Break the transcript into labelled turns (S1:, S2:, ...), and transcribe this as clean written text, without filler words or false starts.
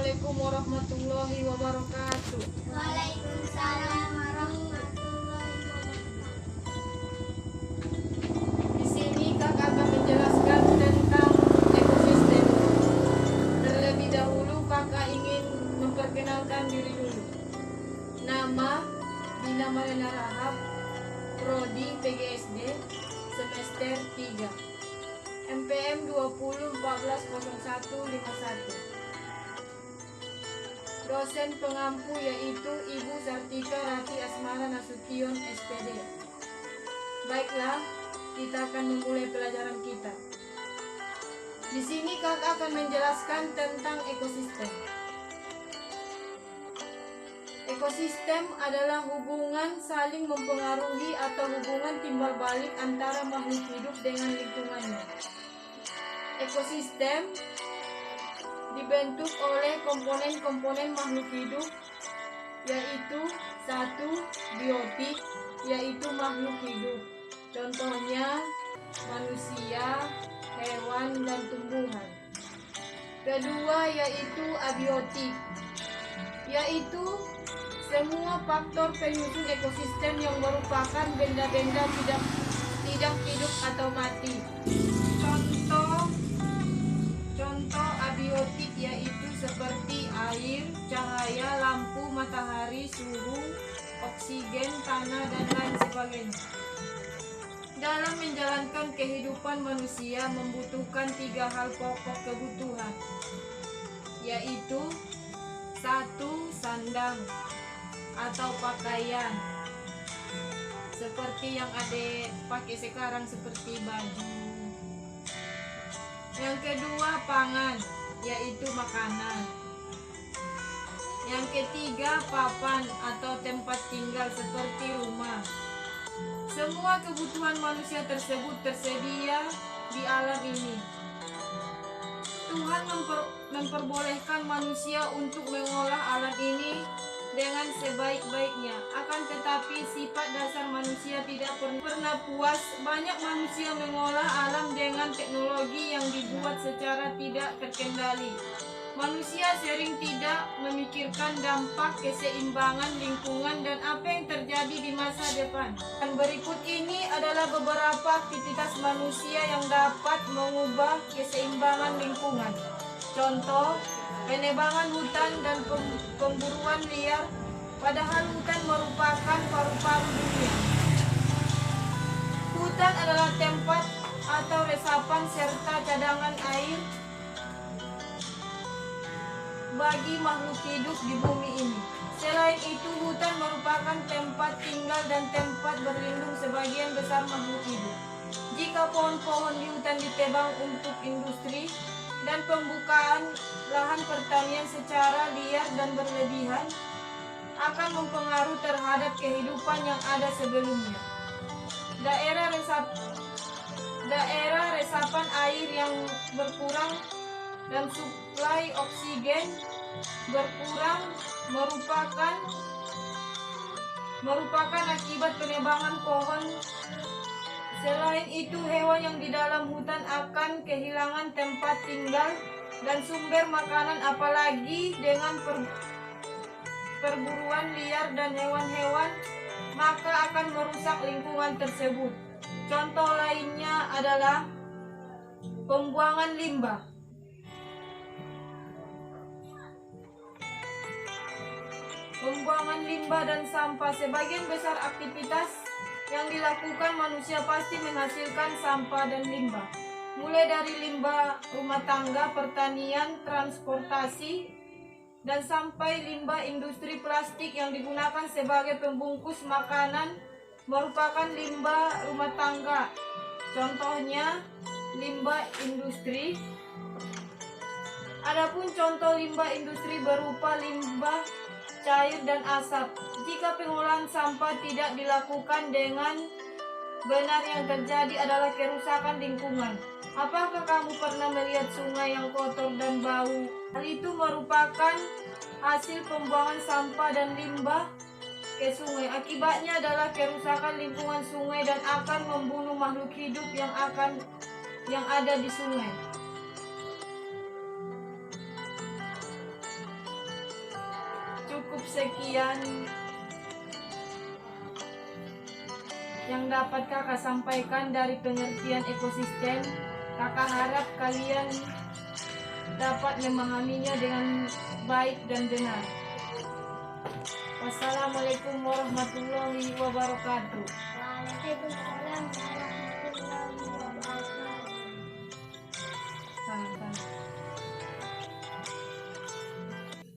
S1: Assalamualaikum warahmatullahi wabarakatuh.
S2: Waalaikumsalam warahmatullahi wabarakatuh.
S1: Di sini kakak akan menjelaskan tentang ekosistem. Terlebih dahulu kakak ingin memperkenalkan diri dulu. Nama Dina Malena Rahab, Prodi PGSD, semester 3. MPM 20140151. Dosen pengampu yaitu Ibu Sartika Rati Asmara Nasution SPD. Baiklah, kita akan memulai pelajaran kita. Di sini kakak akan menjelaskan tentang ekosistem. Ekosistem adalah hubungan saling mempengaruhi atau hubungan timbal balik antara makhluk hidup dengan lingkungannya. Ekosistem dibentuk oleh komponen-komponen makhluk hidup, yaitu satu, biotik, yaitu makhluk hidup. Contohnya manusia, hewan, dan tumbuhan. Kedua yaitu abiotik, yaitu semua faktor penyusun ekosistem yang merupakan benda-benda tidak hidup atau mati. Contoh abiotik yaitu seperti air, cahaya, lampu, matahari, suhu, oksigen, tanah, dan lain sebagainya. Dalam menjalankan kehidupan manusia membutuhkan 3 hal pokok kebutuhan, yaitu 1. Sandang atau pakaian, seperti yang adik pakai sekarang seperti baju. Yang kedua, pangan, yaitu makanan. Yang ketiga, papan atau tempat tinggal seperti rumah. Semua kebutuhan manusia tersebut tersedia di alam ini. Tuhan memperbolehkan manusia untuk mengolah alam ini dengan sebaik-baiknya. Akan tetapi sifat dasar manusia tidak pernah puas. Banyak manusia mengolah alam dengan teknologi yang dibuat secara tidak terkendali. Manusia sering tidak memikirkan dampak keseimbangan lingkungan dan apa yang terjadi di masa depan. Dan berikut ini adalah beberapa aktivitas manusia yang dapat mengubah keseimbangan lingkungan. Contoh, penebangan hutan dan pemburuan liar, padahal hutan merupakan paru-paru dunia. Hutan adalah tempat atau resapan serta cadangan air bagi makhluk hidup di bumi ini. Selain itu, hutan merupakan tempat tinggal dan tempat berlindung sebagian besar makhluk hidup. Jika pohon-pohon di hutan ditebang untuk industri dan pembukaan lahan pertanian secara liar dan berlebihan, akan mempengaruhi terhadap kehidupan yang ada sebelumnya. Daerah resapan air yang berkurang dan suplai oksigen berkurang merupakan akibat penebangan pohon. Selain itu, hewan yang di dalam hutan akan kehilangan tempat tinggal dan sumber makanan, apalagi dengan perburuan liar dan hewan-hewan, maka akan merusak lingkungan tersebut. Contoh lainnya adalah pembuangan limbah. Pembuangan limbah dan sampah. Sebagian besar aktivitas yang dilakukan manusia pasti menghasilkan sampah dan limbah. Mulai dari limbah rumah tangga, pertanian, transportasi, dan sampai limbah industri plastik yang digunakan sebagai pembungkus makanan merupakan limbah rumah tangga. Contohnya limbah industri. Adapun contoh limbah industri berupa limbah cair dan asap. Jika pengolahan sampah tidak dilakukan dengan benar, yang terjadi adalah kerusakan lingkungan. Apakah kamu pernah melihat sungai yang kotor dan bau? Hal itu merupakan hasil pembuangan sampah dan limbah ke sungai. Akibatnya adalah kerusakan lingkungan sungai dan akan membunuh makhluk hidup yang ada di sungai. cukup sekian yang dapat kakak sampaikan dari pengertian ekosistem. Kakak harap kalian dapat memahaminya dengan baik dan benar. Wassalamualaikum warahmatullahi wabarakatuh.
S2: Waalaikumsalam warahmatullahi